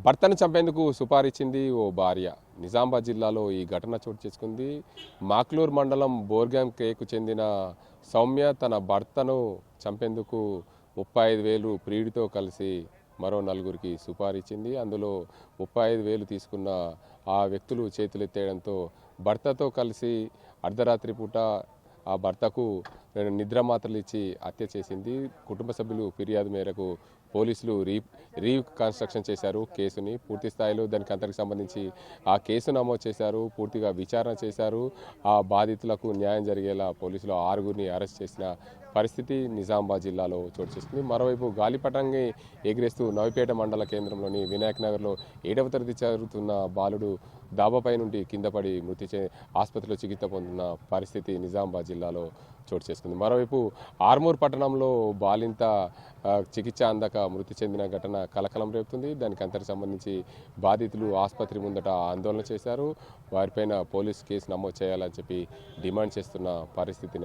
భర్తను చంపేందుకు సుపారిచ్చింది ఓ భార్య. నిజామాబాద్ జిల్లాలో ఈ ఘటన చోటు చేసుకుంది. మాక్లూర్ మండలం బోర్గాం కేకు చెందిన సౌమ్య తన భర్తను చంపేందుకు 35,000 ప్రియుడితో కలిసి మరో నలుగురికి సుపారిచ్చింది. అందులో 35,000 తీసుకున్న ఆ వ్యక్తులు చేతులెత్తేయడంతో భర్తతో కలిసి అర్ధరాత్రి పూట ఆ భర్తకు నిద్ర మాత్రలు ఇచ్చి హత్య చేసింది. కుటుంబ సభ్యులు ఫిర్యాదు మేరకు పోలీసులు రీకన్స్ట్రక్షన్ చేశారు కేసుని. పూర్తి స్థాయిలో దానికి అంతకు సంబంధించి ఆ కేసు నమోదు చేశారు. పూర్తిగా విచారణ చేశారు. ఆ బాధితులకు న్యాయం జరిగేలా పోలీసులు 6గురిని అరెస్ట్ చేసిన పరిస్థితి నిజామాబాద్ జిల్లాలో చోటు చేసుకుంది. మరోవైపు గాలిపటంగి ఎగిరేస్తూ నవిపేట మండల కేంద్రంలోని వినాయక్ నగర్లో 7వ తరగతి చదువుతున్న బాలుడు డాబాపై నుండి కింద పడి ఆసుపత్రిలో చికిత్స పొందుతున్న పరిస్థితి నిజామాబాద్ జిల్లాలో చోటు చేసుకుంది. మరోవైపు ఆర్మూర్ పట్టణంలో బాలింత చికిత్స అందక మృతి చెందిన ఘటన కలకలం రేపుతుంది. దానికి అంతకు సంబంధించి బాధితులు ఆసుపత్రి ముందట ఆందోళన చేశారు. వారిపైన పోలీసు కేసు నమోదు చేయాలని చెప్పి డిమాండ్ చేస్తున్న పరిస్థితి